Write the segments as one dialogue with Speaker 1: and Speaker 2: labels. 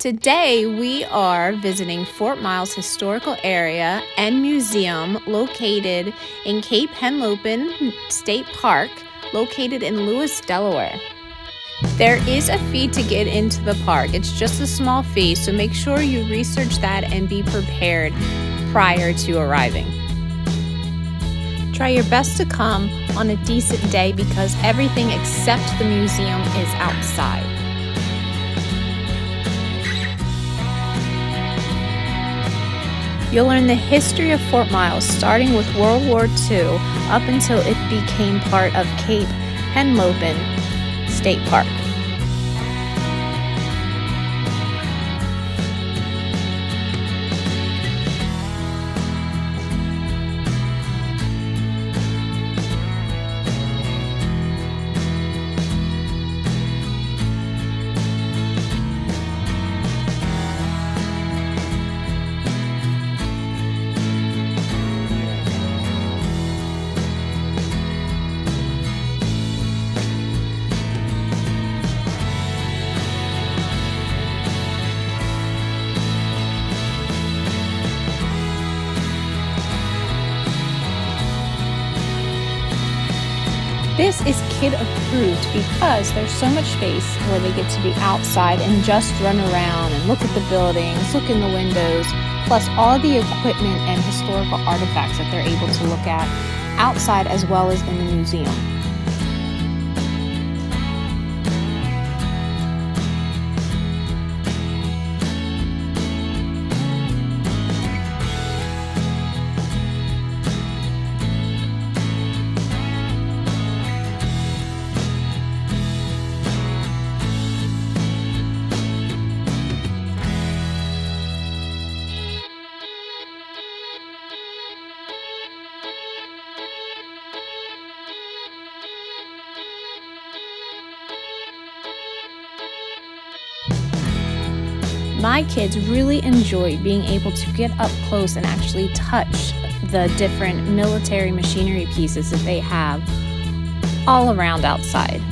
Speaker 1: Today we are visiting Fort Miles Historical Area and Museum located in Cape Henelopen State Park, located in Lewes, Delaware. There is a fee to get into the park. It's just a small fee, so make sure you research that and be prepared prior to arriving. Try your best to come on a decent day because everything except the museum is outside. You'll learn the history of Fort Miles starting with World War II up until it became part of Cape Henelopen State Park. This is kid approved because there's so much space where they get to be outside and just run around and look at the buildings, look in the windows, plus all the equipment and historical artifacts that they're able to look at outside as well as in the museum. My kids really enjoy being able to get up close and actually touch the different military machinery pieces that they have all around outside.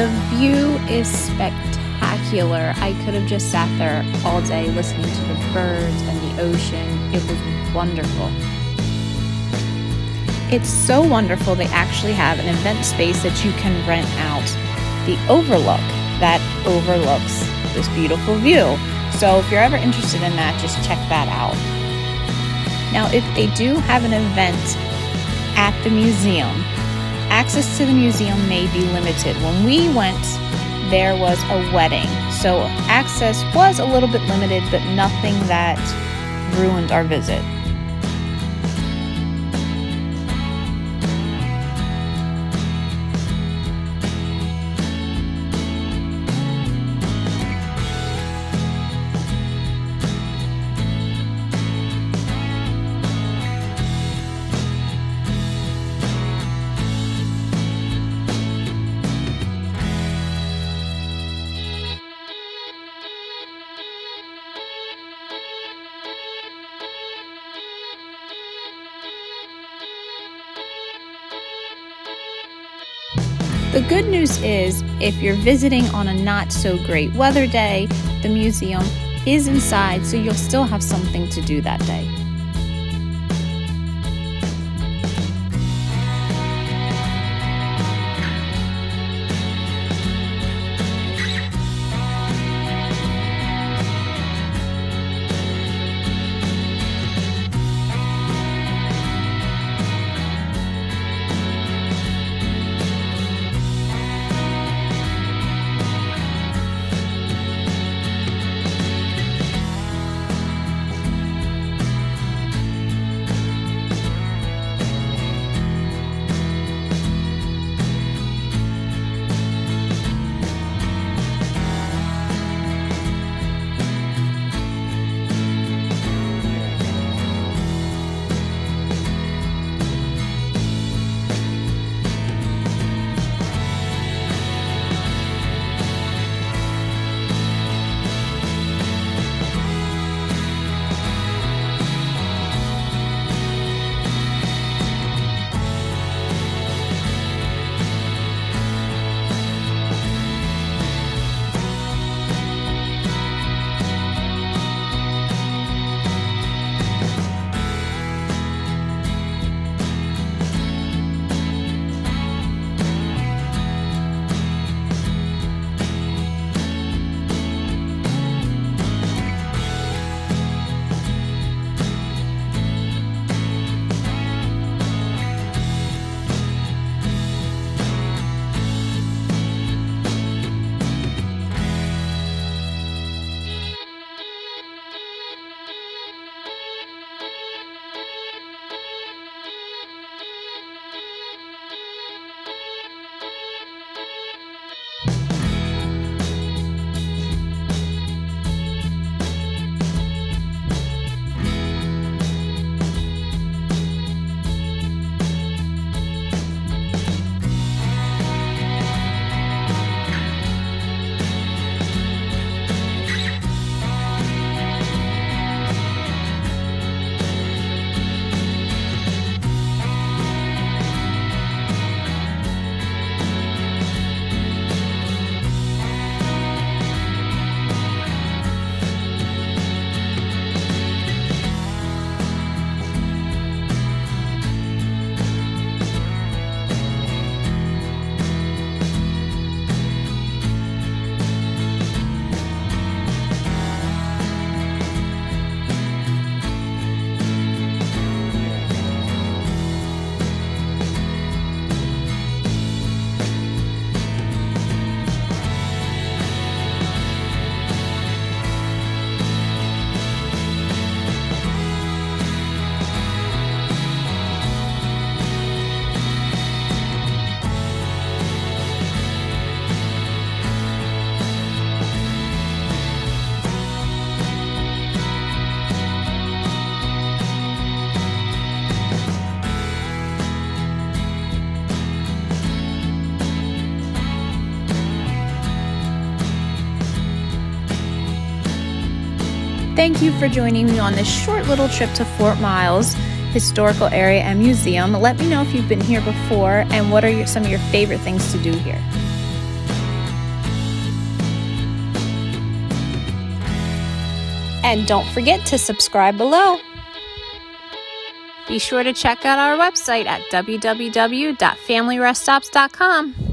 Speaker 1: The view is spectacular. I could have just sat there all day listening to the birds and the ocean. It was wonderful. It's so wonderful they actually have an event space that you can rent out, the overlook, that overlooks this beautiful view. So if you're ever interested in that, just check that out. Now, if they do have an event at the museum, access to the museum may be limited. When we went, there was a wedding, so access was a little bit limited, but nothing that ruined our visit. The good news is, if you're visiting on a not so great weather day, the museum is inside, so you'll still have something to do that day. Thank you for joining me on this short little trip to Fort Miles Historical Area and Museum. Let me know if you've been here before and what are some of your favorite things to do here. And don't forget to subscribe below. Be sure to check out our website at www.familyreststops.com.